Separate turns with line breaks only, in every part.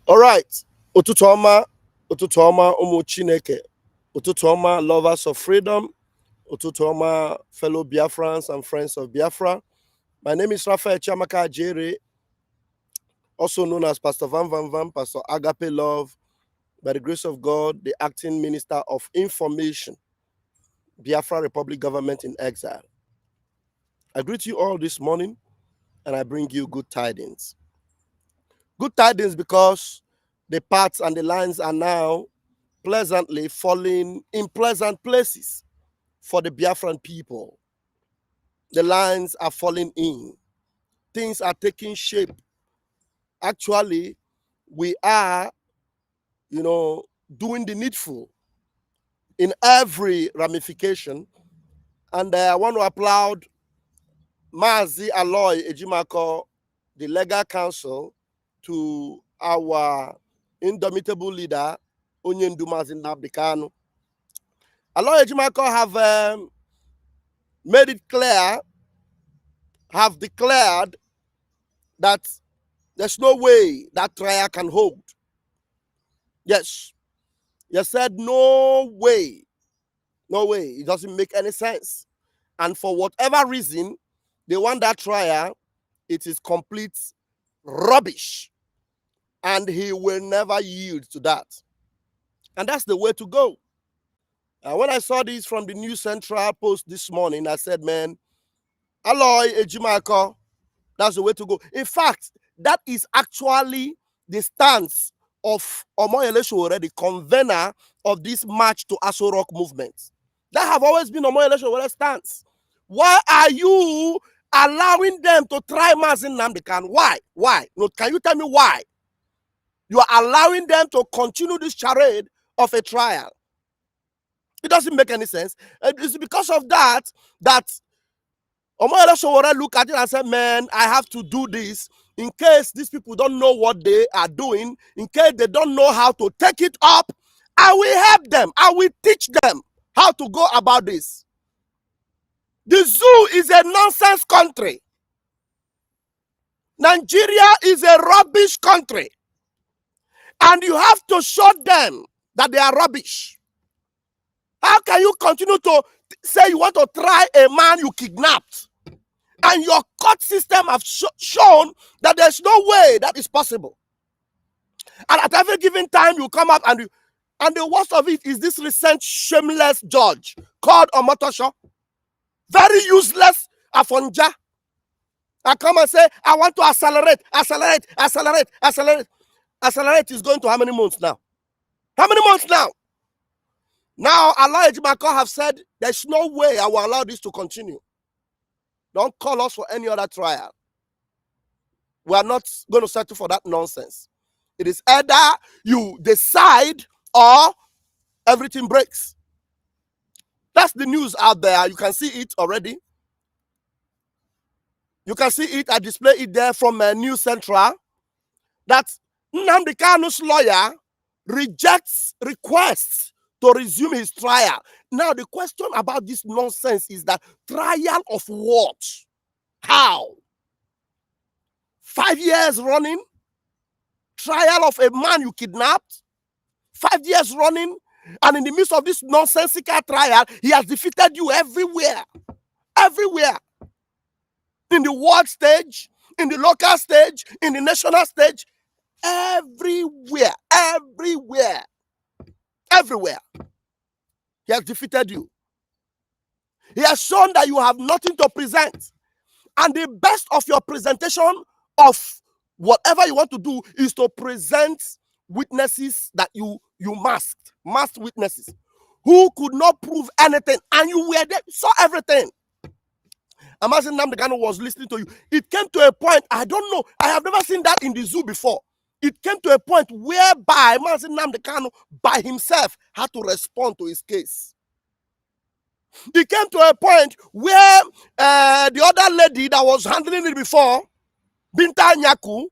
All right. Ututoma, Umu Chineke. Ututoma, lovers of freedom. Ututoma, fellow Biafrans and friends of Biafra. My name is Raphael Ejimakor Nnamdi, also known as Pastor Van, Pastor Agape Love, by the grace of God, the acting minister of information, Biafra Republic Government in Exile. I greet you all this morning, and I bring you good tidings. Good tidings because the paths and the lines are now pleasantly falling in pleasant places for the Biafran people. The lines are falling in. Things are taking shape. Actually, we are, doing the needful in every ramification. And I want to applaud Mazi Aloy Ejimakor, the legal counsel, to our indomitable leader, Onyendu Nnamdi Kanu. Aloy Ejimakor have made it clear, have declared that there's no way that trial can hold. Yes. You said no way. No way. It doesn't make any sense. And for whatever reason, they want that trial. It is complete rubbish. And he will never yield to that. And that's the way to go. When I saw this from the New Central Post this morning, I said, man, Aloy Ejimakor, that's the way to go. In fact, that is actually the stance of Omoyele Sowore, the convener of this March to Aso Rock movement. That have always been Omoyele Sowore's stance. Why are you allowing them to try Mazi Nnamdi Kanu? Why? Why? No, can you tell me why? You are allowing them to continue this charade of a trial. It doesn't make any sense. It's because of that Omoyele Sowore look at it and say, man, I have to do this in case these people don't know what they are doing, in case they don't know how to take it up. I will help them. I will teach them how to go about this. The zoo is a nonsense country. Nigeria is a rubbish country. And you have to show them that they are rubbish. How can you continue to say you want to try a man you kidnapped, and your court system have shown that there's no way that is possible? And at every given time you come up and the worst of it is this recent shameless judge called Omotosho, very useless Afonja. I come and say, I want to accelerate. Accelerate is going to how many months now? How many months now? Now, Aloy Ejimakor have said, there's no way I will allow this to continue. Don't call us for any other trial. We are not going to settle for that nonsense. It is either you decide or everything breaks. That's the news out there. You can see it already. You can see it. I display it there from News Central. That Nnamdi Kanu's lawyer rejects requests to resume his trial. Now, the question about this nonsense is that trial of what? How? 5 years running? Trial of a man you kidnapped? 5 years running? And in the midst of this nonsensical trial, he has defeated you everywhere. Everywhere. In the world stage, in the local stage, in the national stage, everywhere. Everywhere. Everywhere. He has defeated you. He has shown that you have nothing to present. And the best of your presentation of whatever you want to do is to present witnesses that you masked witnesses who could not prove anything, and you were there, saw everything. Imagine Nnamdi Kanu was listening to you. It came to a point, I don't know, I have never seen that in the zoo before. It came to a point whereby Nnamdi Kanu by himself had to respond to his case. It came to a point where the other lady that was handling it before, Binta Nyaku,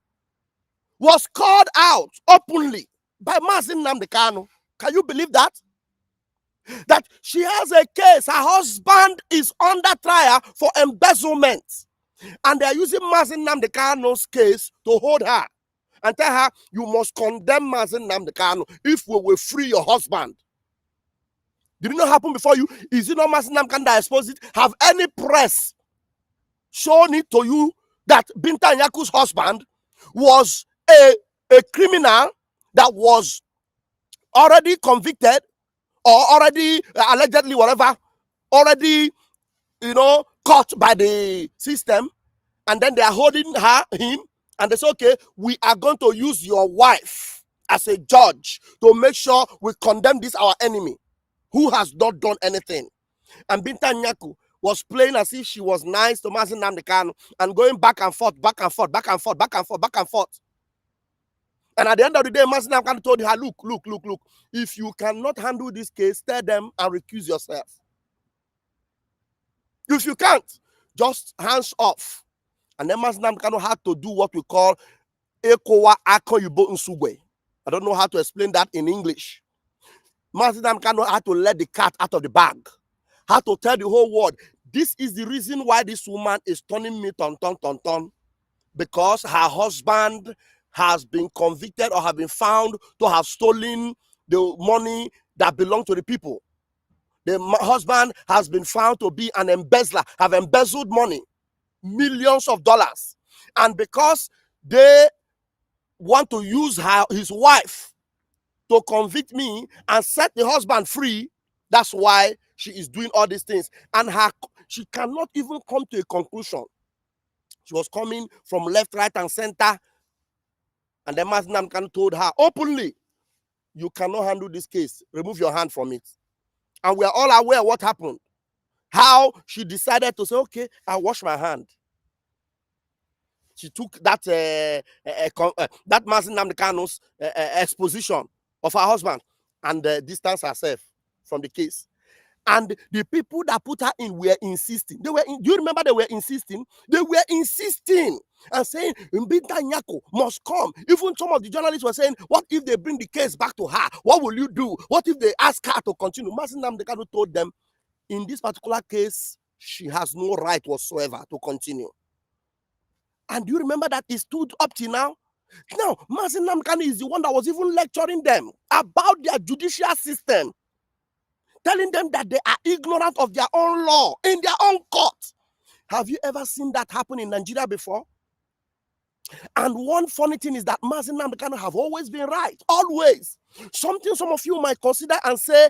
was called out openly by Nnamdi Kanu. Can you believe that? That she has a case. Her husband is under trial for embezzlement. And they are using Nnamdi Kanu's case to hold her and tell her, you must condemn Nnamdi Kanu if we will free your husband. Did it not happen before you? Is it not Nnamdi Kanu that exposed it? Have any press shown it to you that Binta Nyaku's husband was a criminal that was already convicted or already allegedly whatever, already, caught by the system, and then they are holding him, and they say, okay, we are going to use your wife as a judge to make sure we condemn this our enemy who has not done anything. And Binta Nyaku was playing as if she was nice to Nnamdi Kanu and going back and forth. And at the end of the day, Nnamdi Kanu told her, look, if you cannot handle this case, tell them and recuse yourself. If you can't, just hands off. And then Nnamdi Kanu had to do what we call Ekowa Akoyibo Nsugbe. I don't know how to explain that in English. Nnamdi Kanu had to let the cat out of the bag. Had to tell the whole world, this is the reason why this woman is turning me ton, because her husband has been convicted or have been found to have stolen the money that belonged to the people. The husband has been found to be an embezzler, have embezzled money, millions of dollars. And because they want to use his wife to convict me and set the husband free, that's why she is doing all these things. And she cannot even come to a conclusion. She was coming from left, right, and center. And then Nnamdi Kanu told her openly, you cannot handle this case. Remove your hand from it. And we are all aware of what happened. How she decided to say, okay, I'll wash my hand. She took that Nnamdi Kanu's exposition of her husband and distanced herself from the case. And the people that put her in were insisting. Do you remember they were insisting? They were insisting and saying, Mbinta Nyako must come. Even some of the journalists were saying, what if they bring the case back to her? What will you do? What if they ask her to continue? Mazi Nnamdi Kanu told them, in this particular case, she has no right whatsoever to continue. And do you remember that he stood up till now? Now, Mazi Nnamdi Kanu is the one that was even lecturing them about their judicial system, telling them that they are ignorant of their own law in their own court. Have you ever seen that happen in Nigeria before? And one funny thing is that Mazi Nnamdi Kanu have always been right, always. Something some of you might consider and say,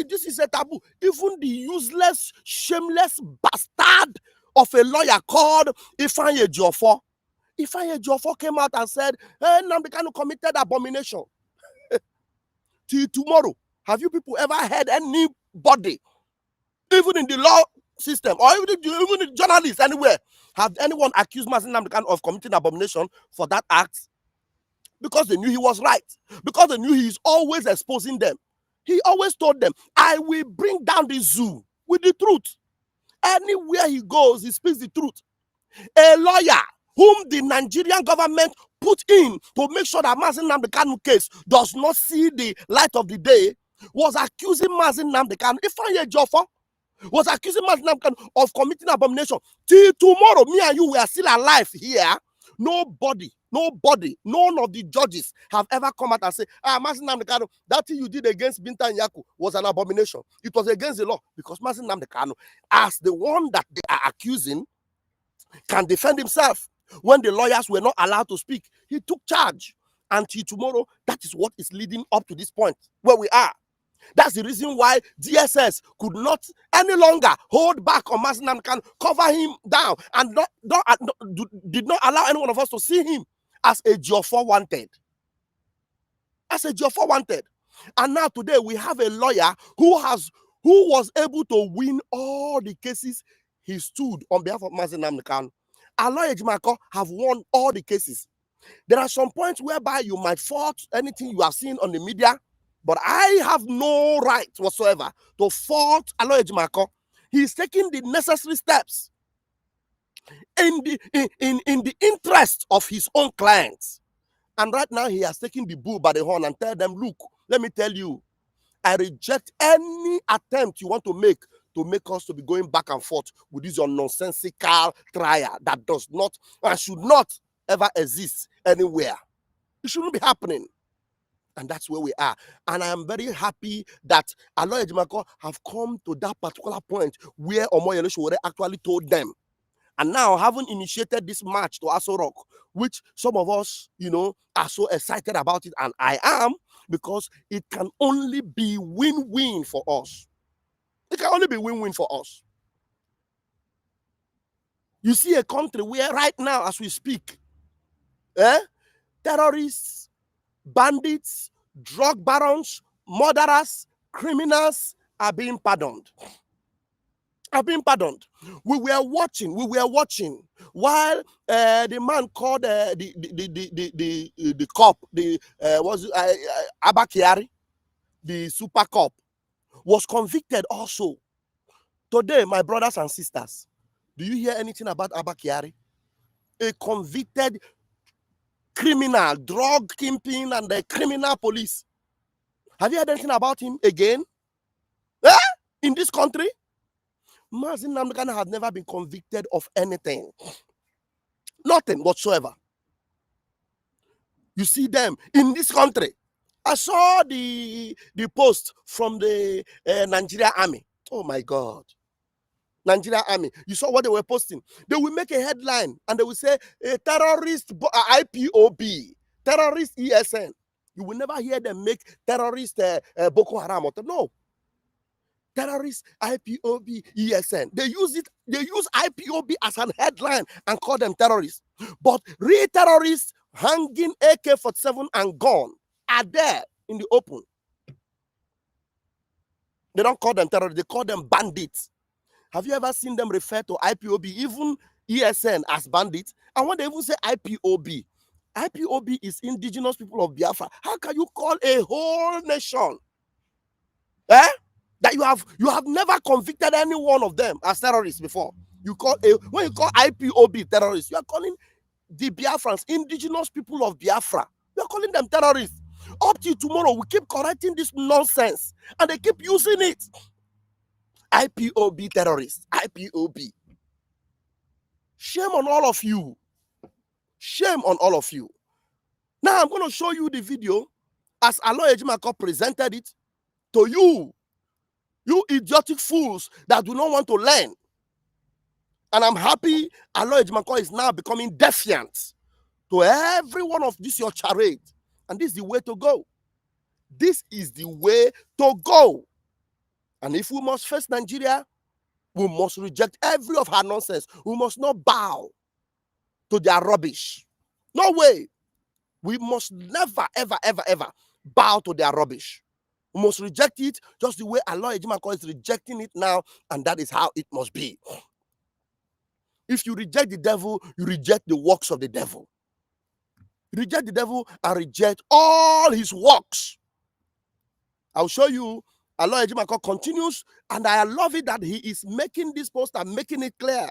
this is a taboo. Even the useless, shameless bastard of a lawyer called Ifeanyi Ejiofor. Ifeanyi Ejiofor came out and said, Nnamdi Kanu committed abomination. Till tomorrow, have you people ever heard anybody, even in the law system, or even the journalists anywhere, have anyone accused Mazi Nnamdi Kanu of committing abomination for that act? Because they knew he was right. Because they knew he is always exposing them. He always told them, I will bring down the zoo with the truth. Anywhere he goes, he speaks the truth. A lawyer whom the Nigerian government put in to make sure that Mazi Nnamdi Kanu case does not see the light of the day was accusing Mazi Nnamdi Kanu. Ifeanyi Ejiofor was accusing Mazi Nnamdi Kanu of committing abomination. Till tomorrow, me and you, we are still alive here. Nobody, none of the judges have ever come out and say, Mazi Nnamdi Kanu, that thing you did against Binta Nyako was an abomination. It was against the law. Because Mazi Nnamdi Kanu, as the one that they are accusing, can defend himself. When the lawyers were not allowed to speak, he took charge. Until tomorrow, that is what is leading up to this point where we are. That's the reason why DSS could not any longer hold back on Mazi Nnamdi Kanu, cover him down, and did not allow any one of us to see him as a Ejiofor wanted. As a Ejiofor wanted. And now today we have a lawyer who was able to win all the cases he stood on behalf of Mazi Nnamdi Kanu. Aloy Ejimakor have won all the cases. There are some points whereby you might fault anything you have seen on the media, but I have no right whatsoever to fault Aloy Ejimakor. He is taking the necessary steps in the interest of his own clients. And right now he has taken the bull by the horn and tell them, look, let me tell you, I reject any attempt you want to make us to be going back and forth with this nonsensical trial that does not and should not ever exist anywhere. It shouldn't be happening. And that's where we are. And I am very happy that Aloy Ejimakor have come to that particular point where Omoyele Sowore actually told them. And now, having initiated this march to Aso Rock, which some of us, are so excited about it, and I am, because it can only be win-win for us. It can only be win-win for us. You see a country where right now, as we speak, terrorists, bandits, drug barons, murderers, criminals are being pardoned. We were watching while the man called the cop, Abba Kyari, the super cop, was convicted also. Today, my brothers and sisters, do you hear anything about Abba Kyari? A convicted criminal, drug kingpin, and the criminal police. Have you heard anything about him again? In this country? Mazi Nnamdi Kanu has never been convicted of anything. Nothing whatsoever. You see them in this country. I saw the post from the Nigeria Army. Oh my God. Nigeria Army. You saw what they were posting. They will make a headline and they will say, a terrorist IPOB, terrorist ESN. You will never hear them make terrorist Boko Haram. No. Terrorist IPOB ESN. They use IPOB as an headline and call them terrorists. But real terrorists hanging AK-47 and gun are there in the open. They don't call them terrorists, they call them bandits. Have you ever seen them refer to IPOB, even ESN, as bandits? And when they even say IPOB is indigenous people of Biafra. How can you call a whole nation that you have never convicted any one of them as terrorists before. When you call IPOB terrorists, you are calling the Biafrans, indigenous people of Biafra, you are calling them terrorists. Up till tomorrow, we keep correcting this nonsense, and they keep using it. IPOB terrorists, IPOB. Shame on all of you. Shame on all of you. Now I'm going to show you the video as Aloy Ejimakor presented it to you. You idiotic fools that do not want to learn. And I'm happy Aloy Ejimakor is now becoming defiant to every one of this your charade. And this is the way to go. This is the way to go. And if we must face Nigeria, we must reject every of her nonsense. We must not bow to their rubbish. No way. We must never, ever, ever, ever bow to their rubbish. We must reject it just the way Aloy Ejimakor is rejecting it now, and that is how it must be. If you reject the devil, you reject the works of the devil. You reject the devil and reject all his works. I'll show you. Aloy Ejimakor continues, and I love it that he is making this post and making it clear.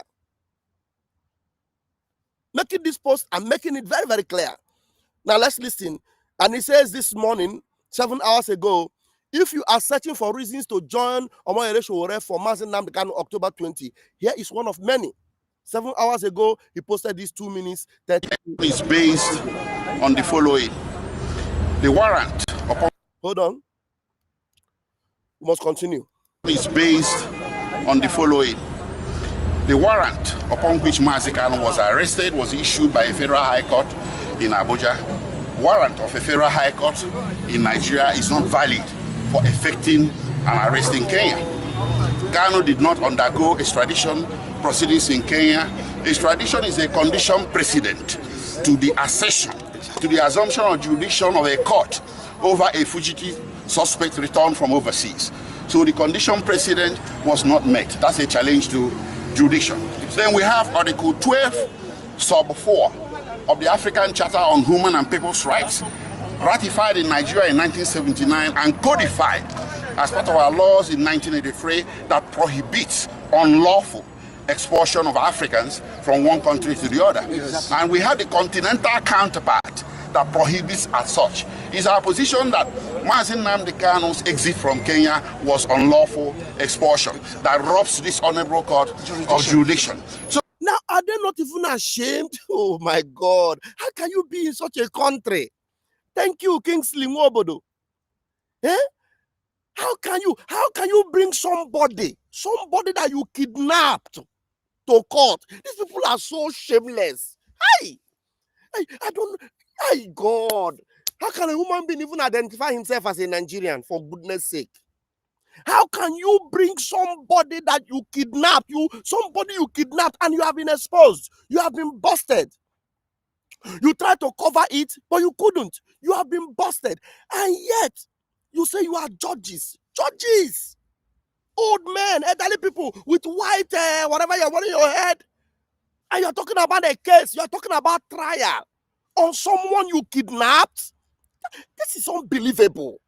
Making this post and making it very, very clear. Now let's listen. And he says this morning, 7 hours ago, if you are searching for reasons to join Omoyele Sowore for Mazi Nnamdi Kanu October 20, here is one of many. 7 hours ago, he posted these 2 minutes. That
is based on the following. The warrant upon...
Hold on. We must continue.
Is based on the following. The warrant upon which Mazi Kanu was arrested was issued by a federal high court in Abuja. Warrant of a federal high court in Nigeria is not valid for effecting an arrest in Kenya. Kanu did not undergo extradition proceedings in Kenya. Extradition is a condition precedent to the assumption or jurisdiction of a court over a fugitive suspect returned from overseas. So the condition precedent was not met. That's a challenge to jurisdiction. Then we have Article 12, Sub 4 of the African Charter on Human and People's Rights, ratified in Nigeria in 1979 and codified as part of our laws in 1983, that prohibits unlawful expulsion of Africans from one country to the other. Yes. And we have the continental counterpart that prohibits as such. It's our position that Mazi Nnamdi Kanu's exit from Kenya was unlawful expulsion that robs this honorable court of jurisdiction. So
now, are they not even ashamed? Oh my God. How can you be in such a country? Thank you, Kingsley Nwobodo. Eh? How can you bring somebody that you kidnapped to court? These people are so shameless. Hey, God. How can a human being even identify himself as a Nigerian, for goodness sake? How can you bring somebody that you kidnapped, and you have been exposed? You have been busted. You tried to cover it, but you couldn't. You have been busted. And yet, you say you are judges. Judges! Old men, elderly people with white, whatever you're wearing in your head. And you're talking about a case. You're talking about trial on someone you kidnapped. This is unbelievable.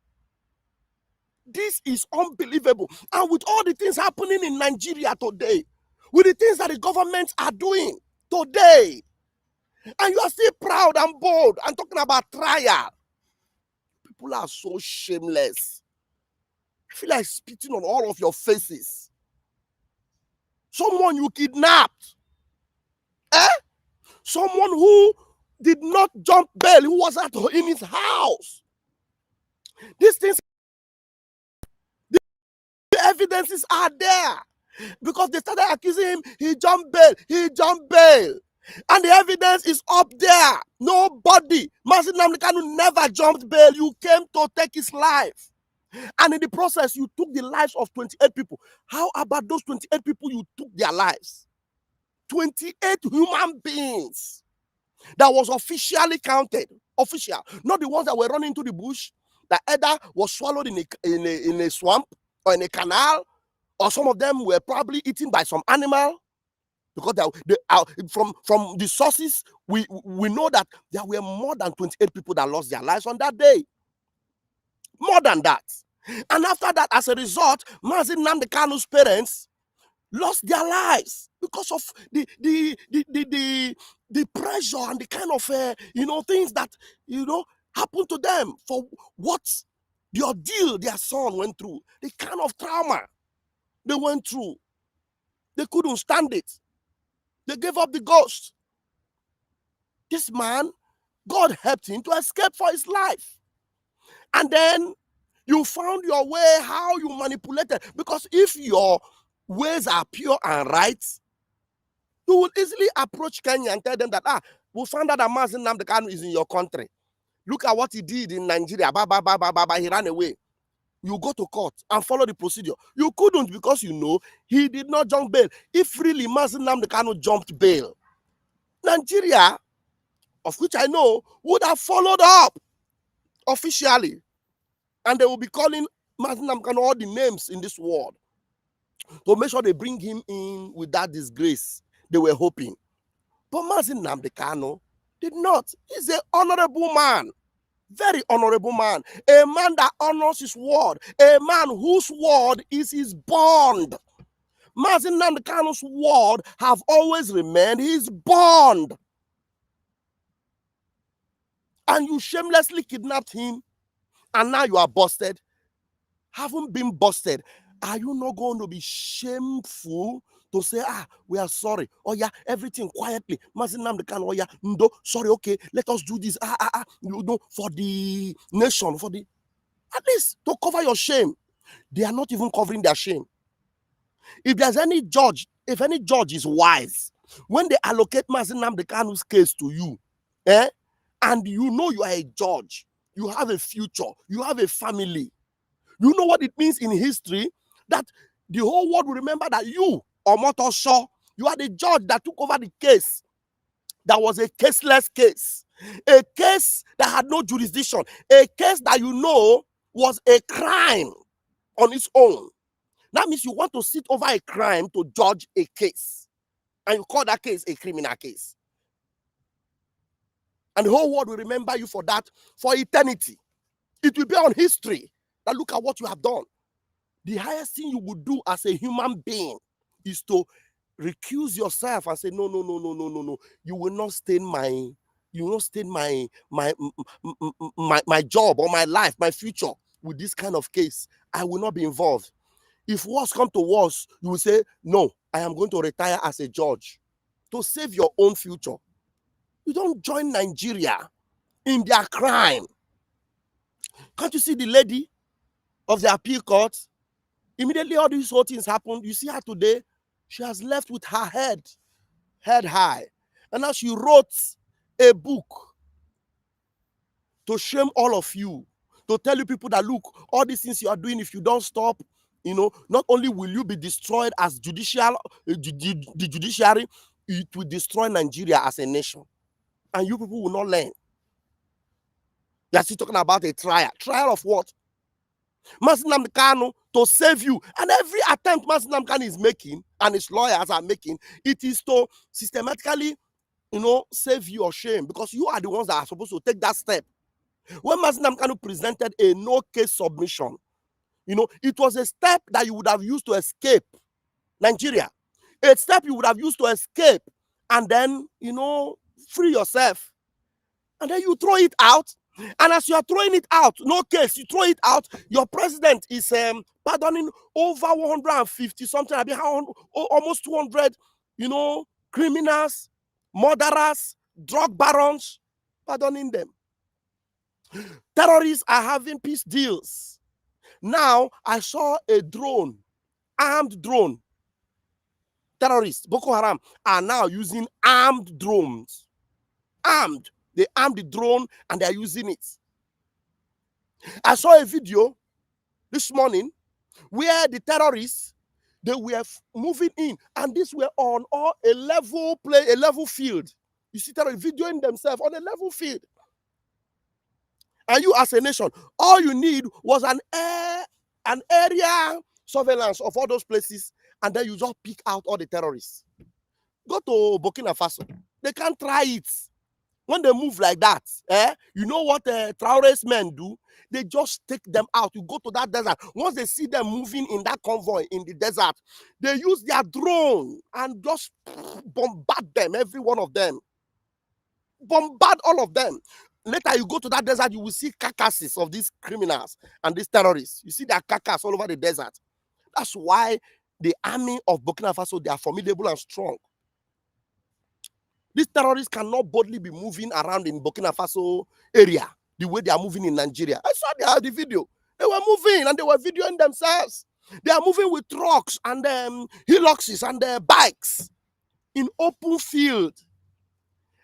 This is unbelievable. And with all the things happening in Nigeria today, with the things that the governments are doing today, and you are still proud and bold and talking about trial. People are so shameless. I feel like spitting on all of your faces. Someone you kidnapped. Someone who did not jump bail, who was in his house. These things, the evidences are there. Because they started accusing him, he jumped bail. And the evidence is up there. Nobody. Mazi Nnamdi Kanu never jumped bail. You came to take his life. And in the process, you took the lives of 28 people. How about those 28 people you took their lives? 28 human beings that was officially counted. Official. Not the ones that were running into the bush, that either was swallowed in a swamp or in a canal, or some of them were probably eaten by some animal. Because from the sources, we know that there were more than 28 people that lost their lives on that day. More than that. And after that, as a result, Mazi Nnamdi Kanu's parents lost their lives because of the pressure and the kind of things that happened to them for what the ordeal their son went through, the kind of trauma they went through. They couldn't stand it. They gave up the ghost. This man, God helped him to escape for his life. And then you found your way, how you manipulated. Because if your ways are pure and right, you will easily approach Kenya and tell them that, we found out that Mazi Nnamdi Kanu is in your country. Look at what he did in Nigeria. He ran away. You go to court and follow the procedure. You couldn't, because he did not jump bail. If really Mazi Nnamdi Kanu jumped bail, Nigeria, of which I know, would have followed up officially. And they will be calling Mazi Nnamdi Kanu all the names in this world to make sure they bring him in with that disgrace they were hoping. But Mazi Nnamdi Kanu did not. He's an honorable man. Very honorable man. A man that honors his word. A man whose word is his bond. Mazi Nnamdi Kanu's word have always remained his bond. And you shamelessly kidnapped him, and now you are busted. Haven't been busted. Are you not going to be shameful to say, we are sorry? Oh yeah, everything quietly. Mazi Nnamdi Kanu, oh yeah, no, sorry, okay, let us do this. For the nation, at least to cover your shame. They are not even covering their shame. If any judge is wise, when they allocate Mazi Nnamdi Kanu's case to you, and you are a judge, you have a future, you have a family, you know what it means in history, that the whole world will remember that you, Omoto Shaw, you are the judge that took over the case. That was a caseless case. A case that had no jurisdiction. A case that was a crime on its own. That means you want to sit over a crime to judge a case. And you call that case a criminal case. And the whole world will remember you for that for eternity. It will be on history that look at what you have done. The highest thing you would do as a human being is to recuse yourself and say, no. You will not stain my job or my life, my future with this kind of case. I will not be involved. If worse come to worse, you will say, no, I am going to retire as a judge to save your own future. You don't join Nigeria in their crime. Can't you see the lady of the appeal court? Immediately all these whole things happened. You see her today, she has left with her head high. And now she wrote a book to shame all of you, to tell you people that, look, all these things you are doing, if you don't stop, not only will you be destroyed as the judiciary, it will destroy Nigeria as a nation. And you people will not learn. They are still talking about a trial. Trial of what? Mazi Nnamdi Kanu to save you. And every attempt Mazi Nnamdi Kanu is making, and his lawyers are making, it is to systematically, save you or shame, because you are the ones that are supposed to take that step. When Mazi Nnamdi Kanu presented a no-case submission, it was a step that you would have used to escape Nigeria. A step you would have used to escape and then, free yourself. And then you throw it out. And as you are throwing it out, no case, you throw it out, your president is pardoning over 150 something, almost 200, criminals, murderers, drug barons, pardoning them. Terrorists are having peace deals. Now, I saw a drone, armed drone. Terrorists, Boko Haram, are now using armed drones. Armed. They armed the drone and they are using it. I saw a video this morning where the terrorists, they were moving in, and these were on a level field. You see terrorists videoing themselves on a level field. And you as a nation, all you need was an area surveillance of all those places, and then you just pick out all the terrorists. Go to Burkina Faso. They can't try it. When they move like that, you know what Traore's men do? They just take them out. You go to that desert. Once they see them moving in that convoy in the desert, they use their drone and just bombard them, every one of them. Bombard all of them. Later, you go to that desert, you will see carcasses of these criminals and these terrorists. You see their carcass all over the desert. That's why the army of Burkina Faso, they are formidable and strong. These terrorists cannot boldly be moving around in Burkina Faso area the way they are moving in Nigeria. I saw the video. They were moving and they were videoing themselves. They are moving with trucks and hillocks and bikes in open field.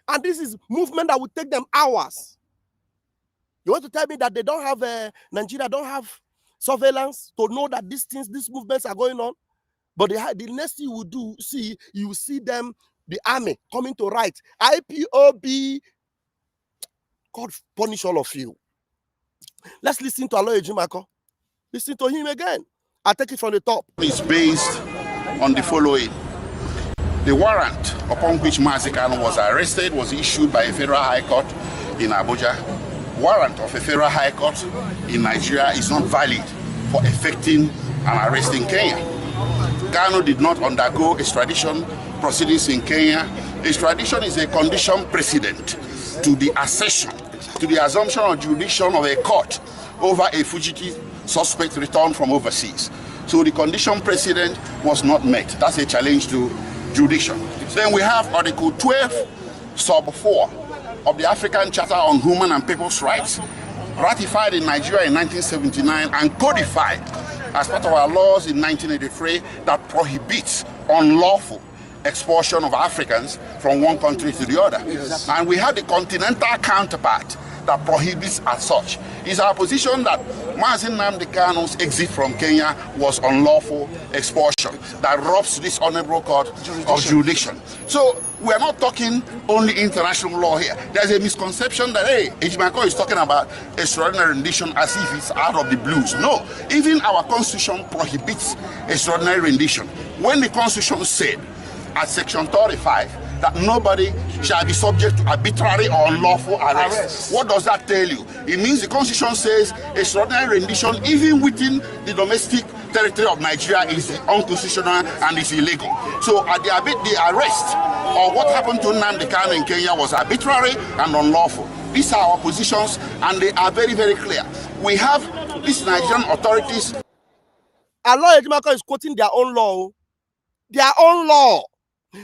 And this is movement that will take them hours. You want to tell me that they don't have, Nigeria don't have surveillance to know that these movements are going on? But the next thing you will you will see them, the army coming to right. IPOB, God punish all of you. Let's listen to Aloy Ejimakor. Listen to him again. I'll take it from the top.
It's based on the following. The warrant upon which Nnamdi Kanu was arrested was issued by a federal high court in Abuja. Warrant of a federal high court in Nigeria is not valid for effecting an arrest in Kenya. Kanu did not undergo extradition proceedings in Kenya. Extradition is a condition precedent to the assumption of jurisdiction of a court over a fugitive suspect returned from overseas. So the condition precedent was not met. That's a challenge to jurisdiction. Then we have Article 12, Sub 4 of the African Charter on Human and People's Rights, ratified in Nigeria in 1979 and codified as part of our laws in 1983 that prohibits unlawful expulsion of Africans from one country to the other. Yes. And we have the continental counterpart that prohibits as such. It's our position that Nnamdi Kanu's exit from Kenya was unlawful expulsion that robs this honorable court of jurisdiction. So we're not talking only international law here. There's a misconception that, hey, Ejimakor is talking about extraordinary rendition as if it's out of the blues. No, even our constitution prohibits extraordinary rendition. When the constitution said at section 35 that nobody shall be subject to arbitrary or unlawful arrest. What does that tell you? It means the constitution says extraordinary rendition even within the domestic territory of Nigeria is unconstitutional and is illegal. So at the arrest or what happened to Nnamdi Kanu in Kenya was arbitrary and unlawful. These are our positions and they are very, very clear. We have these Nigerian authorities.
Aloy Ejimakor is quoting their own law. Their own law.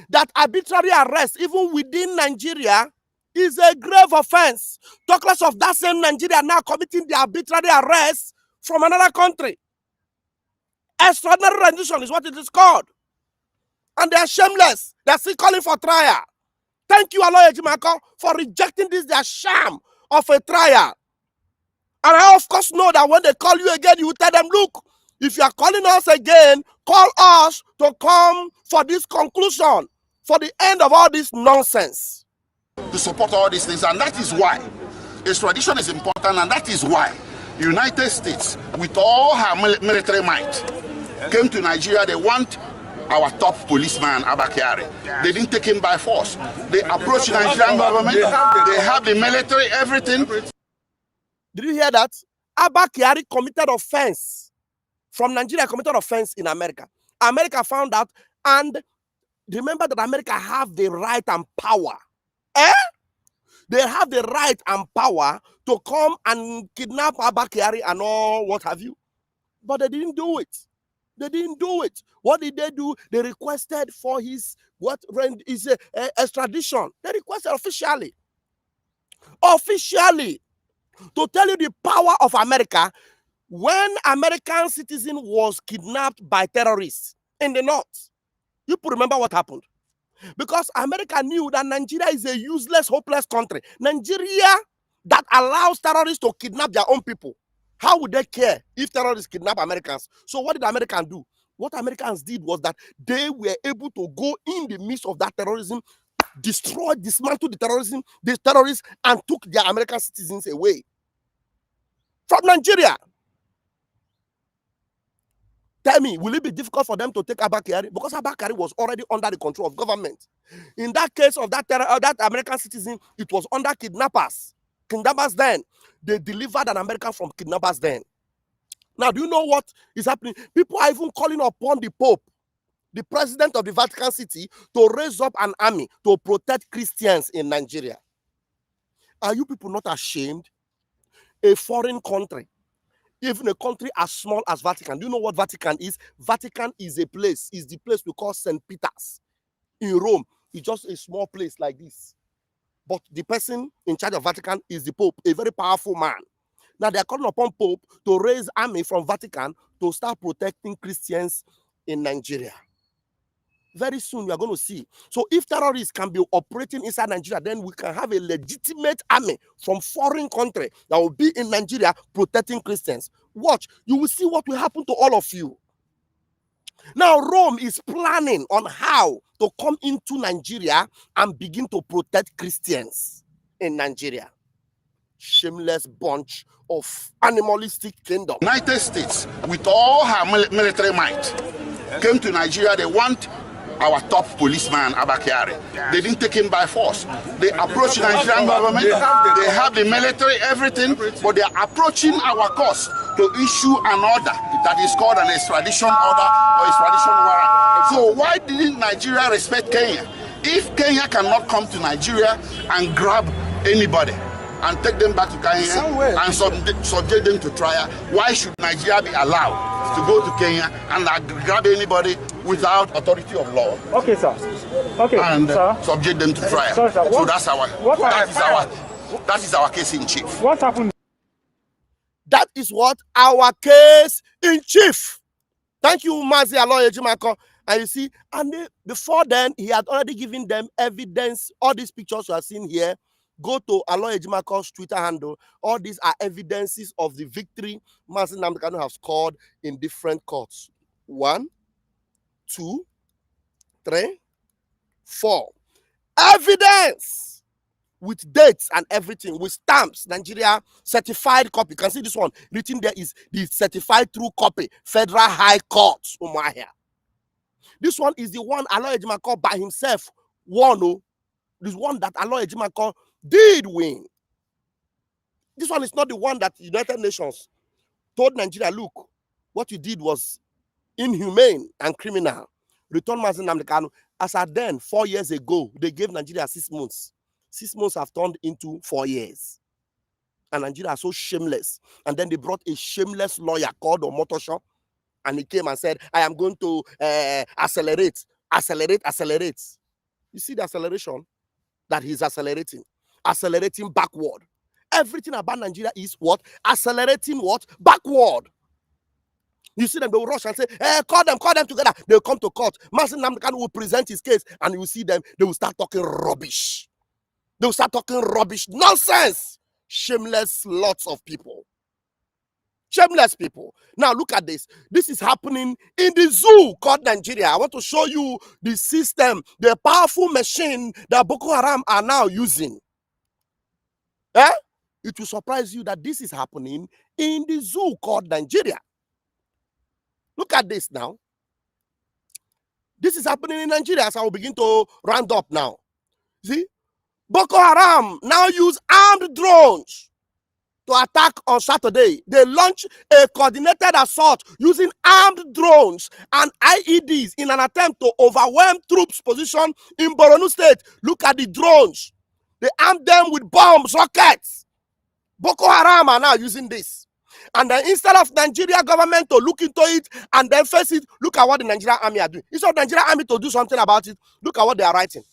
That arbitrary arrest, even within Nigeria, is a grave offense. Talk less of that same Nigeria now committing the arbitrary arrest from another country. Extraordinary rendition is what it is called. And they are shameless. They are still calling for trial. Thank you, Aloy Ejimakor, for rejecting this their sham of a trial. And I, of course, know that when they call you again, you will tell them, look, if you are calling us again, call us to come for this conclusion, for the end of all this nonsense.
To support all these things, and that is why extradition is important, and that is why United States, with all her military might, came to Nigeria. They want our top policeman, Abba Kyari. They didn't take him by force. They approached the Nigerian government. They have the military, everything.
Did you hear that? Abba Kyari committed offense. From Nigeria, committed offense in America. America found out, and remember that America have the right and power. They have the right and power to come and kidnap Abba Kyari and all what have you. But they didn't do it. They didn't do it. What did they do? They requested for his extradition. They requested officially. Officially. To tell you the power of America. When American citizen was kidnapped by terrorists in the north, you remember what happened? Because America knew that Nigeria is a useless, hopeless country. Nigeria that allows terrorists to kidnap their own people. How would they care if terrorists kidnap Americans? So what did Americans do? What Americans did was that they were able to go in the midst of that terrorism, dismantle the terrorists, and took their American citizens away from Nigeria. Tell me, will it be difficult for them to take Abakari? Because Abakari was already under the control of government. In that case of that American citizen, it was under kidnappers. Kidnappers then. They delivered an American from kidnappers then. Now, do you know what is happening? People are even calling upon the Pope, the president of the Vatican City, to raise up an army to protect Christians in Nigeria. Are you people not ashamed? A foreign country, even a country as small as Vatican. Do you know what Vatican is? Vatican is a place, is the place we call St. Peter's in Rome. It's just a small place like this. But the person in charge of Vatican is the Pope, a very powerful man. Now they are calling upon Pope to raise army from Vatican to start protecting Christians in Nigeria. Very soon we are going to see. So if terrorists can be operating inside Nigeria, then we can have a legitimate army from foreign country that will be in Nigeria protecting Christians. Watch, you will see what will happen to all of you. Now Rome is planning on how to come into Nigeria and begin to protect Christians in Nigeria. Shameless bunch of animalistic kingdom.
United States, with all her military might, came to Nigeria. They want our top policeman, Abakari. They didn't take him by force. They approached the Nigerian government. They have the military, everything, but they are approaching our cause to issue an order that is called an extradition order or extradition warrant. So why didn't Nigeria respect Kenya? If Kenya cannot come to Nigeria and grab anybody and take them back to Kenya and subject them to trial, why should Nigeria be allowed to go to Kenya and grab anybody without authority of law?
Okay, sir. Okay,
and
sir.
Subject them to trial.
Sorry, sir.
So that is our case in chief.
What happened?
That is what our case in chief. Thank you, Mazi Aloy Ejimakor. And you see, and before then, he had already given them evidence. All these pictures you are seeing here, go to Aloy Ejimakor's Twitter handle. All these are evidences of the victory Mazi Nnamdi Kanu have scored in different courts. 1, 2, 3, 4. Evidence with dates and everything, with stamps, Nigeria certified copy. You can see this one written there is the certified true copy, Federal High Court, Umuahia. This one is the one Aloy Ejimakor by himself won. Oh, this one that Aloy Ejimakor did win. This one is not the one that United Nations told Nigeria, look, what you did was inhumane and criminal. Return Mazi Nnamdi Kanu. As at then, 4 years ago, they gave Nigeria 6 months. 6 months have turned into 4 years. And Nigeria are so shameless. And then they brought a shameless lawyer called Omotosho. And he came and said, I am going to accelerate. You see the acceleration that he's accelerating? Accelerating backward. Everything about Nigeria is what? Accelerating what? Backward. You see them, they will rush and say, call them together. They'll come to court. Mazi Nnamdi Kanu will present his case, and you will see them, they will start talking rubbish. They will start talking rubbish. Nonsense. Shameless lots of people. Shameless people. Now look at this. This is happening in the zoo called Nigeria. I want to show you the system, the powerful machine that Boko Haram are now using. It will surprise you that this is happening in the zoo called Nigeria. Look at this now. This is happening in Nigeria as I will begin to round up now. See? Boko Haram now use armed drones to attack on Saturday. They launched a coordinated assault using armed drones and IEDs in an attempt to overwhelm troops' position in Borno State. Look at the drones. They armed them with bombs, rockets. Boko Haram are now using this. And then instead of Nigeria government to look into it and then face it, look at what the Nigerian army are doing. Instead of Nigerian army to do something about it, look at what they are writing.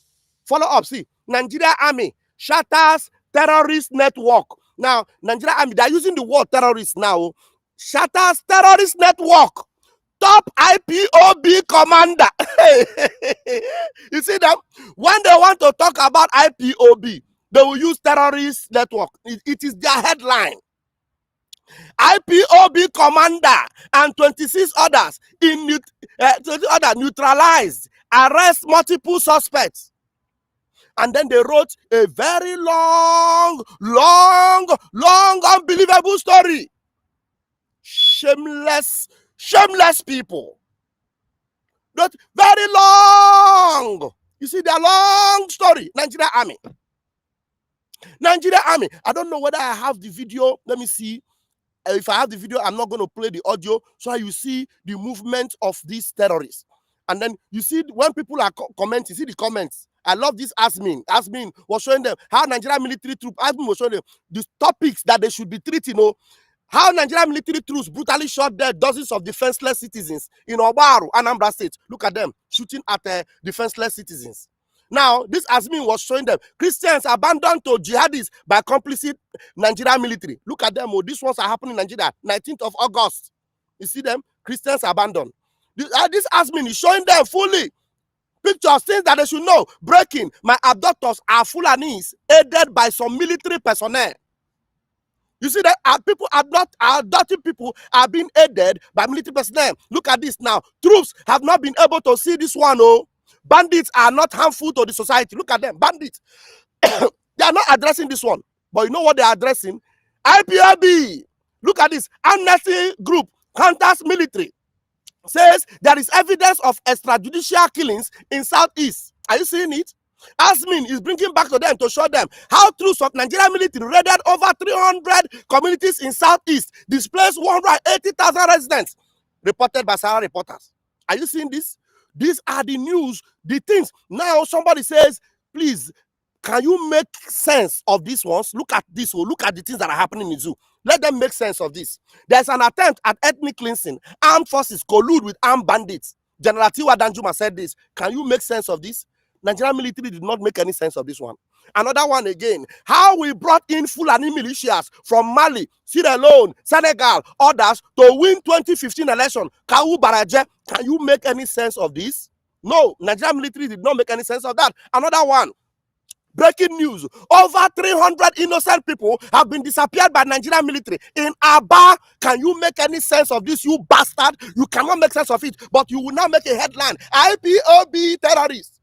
Follow up, see. Nigeria army shatters terrorist network. Now, Nigeria army, they are using the word terrorist now. Shatters terrorist network. Top IPOB commander. You see them? When they want to talk about IPOB, they will use terrorist network. It is their headline. IPOB commander and 26 others neutralized, arrest multiple suspects. And then they wrote a very long, unbelievable story. Shameless Shameless people. Not very long. You see, the long story. Nigeria Army. Nigeria Army. I don't know whether I have the video. Let me see. If I have the video, I'm not going to play the audio. So you see the movement of these terrorists. And then you see when people are commenting, see the comments. I love this Asmin. Asmin was showing them how Nigerian military troops, Asmin was showing them the topics that they should be treating. You know, how Nigerian military troops brutally shot dead dozens of defenseless citizens in Obaru, Anambra State. Look at them shooting at defenseless citizens. Now, this Asmin was showing them Christians abandoned to jihadists by complicit Nigerian military. Look at them. Oh, these ones are happening in Nigeria, 19th of August. You see them? Christians abandoned. This Asmin is showing them fully pictures, things that they should know. Breaking. My abductors are Fulanis, aided by some military personnel. You see that people are not abducting people are being aided by military personnel. Look at this now. Troops have not been able to see this one. Oh, bandits are not harmful to the society. Look at them, bandits. They are not addressing this one, but you know what they are addressing? IPOB. Look at this. Amnesty Group counters military. Says there is evidence of extrajudicial killings in Southeast. Are you seeing it? Asmin is bringing back to them to show them how troops of Nigerian military raided over 300 communities in Southeast, displaced 180,000 residents, reported by Sahara reporters. Are you seeing this? These are the news, the things. Now somebody says, please, can you make sense of these ones? Look at this. Look at the things that are happening in zoo. Let them make sense of this. There's an attempt at ethnic cleansing. Armed forces collude with armed bandits. General Tiwa Danjuma said this. Can you make sense of this? Nigerian military did not make any sense of this one. Another one again. How we brought in Fulani militias from Mali, Sierra Leone, Senegal, others to win 2015 election. Kawu Baraje. Can you make any sense of this? No, Nigerian military did not make any sense of that. Another one. Breaking news. Over 300 innocent people have been disappeared by Nigerian military in Aba. Can you make any sense of this, you bastard? You cannot make sense of it, but you will now make a headline. IPOB terrorists.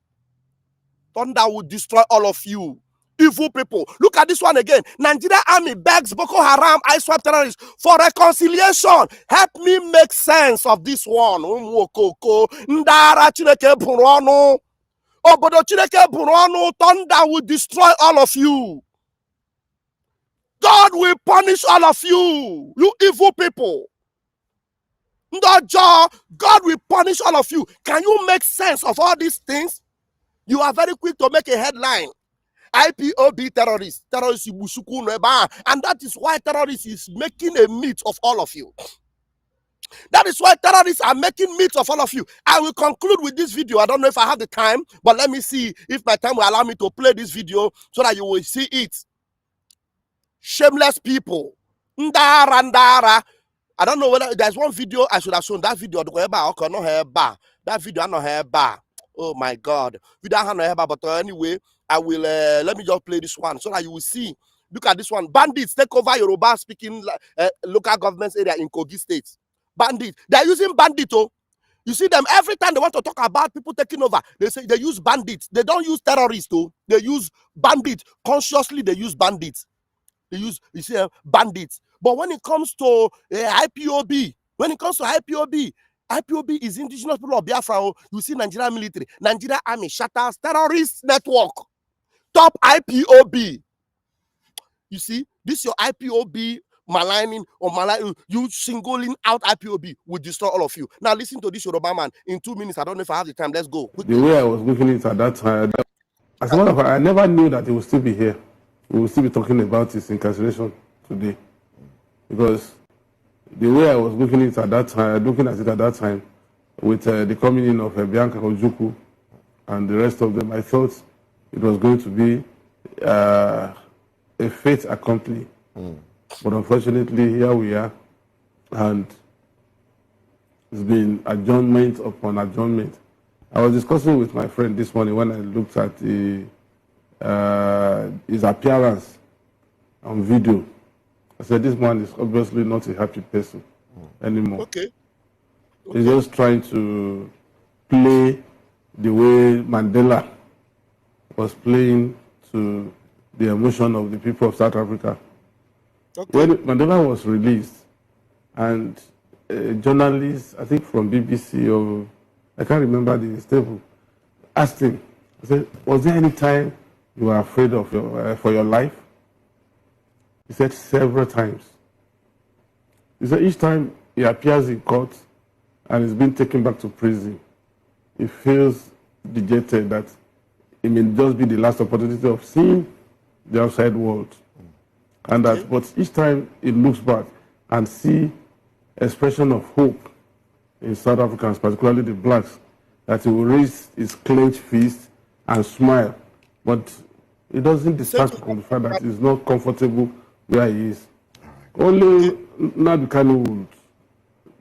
Thunder will destroy all of you. Evil people. Look at this one again. Nigeria Army begs Boko Haram ISWAP terrorists for reconciliation. Help me make sense of this one. Ndara Chineke Burono. Obodo Chineke Burono, thunder will destroy all of you. God will punish all of you, you evil people. God will punish all of you. Can you make sense of all these things? You are very quick to make a headline. IPOB terrorists, and that is why terrorists is making a meat of all of you. That is why terrorists are making meat of all of you. I will conclude with this video. I don't know if I have the time, but let me see if my time will allow me to play this video so that you will see it. Shameless people. Ndara. I don't know whether there's one video I should have shown. That video, that video, I know her bar. Oh my God. But anyway, I will, let me just play this one so that you will see. Look at this one. Bandits take over Yoruba speaking local government area in Kogi State. Bandits. They are using bandits. Oh. You see them every time they want to talk about people taking over. They say they use bandits. They don't use terrorists. Oh. They use bandits. Consciously, they use bandits. They use, you see, bandits. But when it comes to IPOB, IPOB is indigenous people of Biafra. Oh. You see Nigerian military, Nigeria Army shatters terrorist network. Top IPOB. You see, this your IPOB maligning or you singling out IPOB will destroy all of you. Now listen to this Yoruba man in 2 minutes. I don't know if I have the time. Let's go.
The way I was looking at it at that time, as a matter of fact, I never knew that he would still be here. We will still be talking about his incarceration today. Because the way I was looking at it at that time, with the coming in of Bianca Ojukwu and the rest of them, I thought it was going to be a fait accompli. But unfortunately, here we are, and it's been adjournment upon adjournment. I was discussing with my friend this morning when I looked at his appearance on video. I said, this man is obviously not a happy person anymore.
Okay.
He's just trying to play the way Mandela was playing to the emotion of the people of South Africa. Okay. When Mandela was released, and a journalist, I think from BBC or I can't remember the stable, asked him, I said, was there any time you were afraid of for your life? He said several times. He said each time he appears in court and is being taken back to prison, he feels dejected that it may just be the last opportunity of seeing the outside world. And that, but each time he looks back and see expression of hope in South Africans, particularly the blacks, that he will raise his clenched fist and smile. But it doesn't distract from the fact that he's not comfortable where he is. Only Nnamdi Kanu would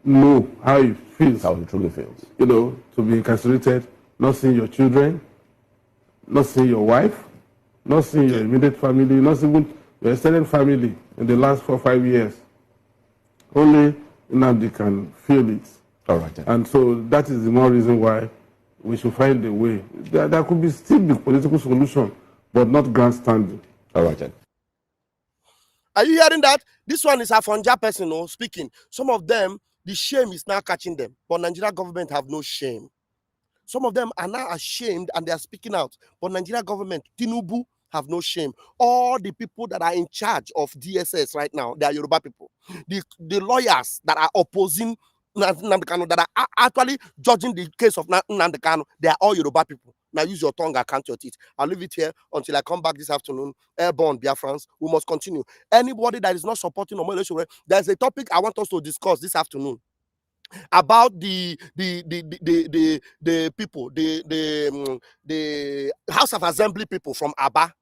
know how he feels.
How he truly feels.
You know, to be incarcerated, not seeing your children, not seeing your wife, not seeing your immediate family, not even your extended family in the last 4 or 5 years. Only Nnamdi can feel it.
All right. Then.
And so that is the more reason why we should find a way. There could be still be political solution, but not grandstanding.
All right. Then.
Are you hearing that? This one is a Fonja person speaking. Some of them, the shame is now catching them. But Nigeria government have no shame. Some of them are now ashamed and they are speaking out. But Nigeria government, Tinubu, have no shame. All the people that are in charge of DSS right now, they are Yoruba people. The lawyers that are opposing Nnamdi Kanu, that are actually judging the case of Nnamdi Kanu, they are all Yoruba people. Now use your tongue and count your teeth. I'll leave it here until I come back this afternoon. Airborne, Biafrans, we must continue. Anybody that is not supporting Omoyele, there's a topic I want us to discuss this afternoon about the people, the House of Assembly people from Aba.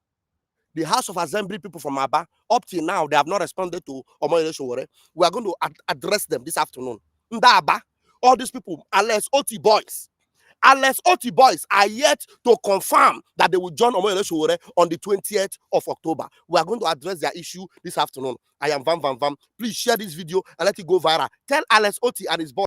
The House of Assembly people from Aba, up till now, they have not responded to Omoyele. We are going to address them this afternoon. Ndaba, all these people, unless OT boys are yet to confirm that they will join Omoyele on the 20th of October. We are going to address their issue this afternoon. I am Vam Vam Vam. Please share this video and let it go viral. Tell Alex Oti and his boys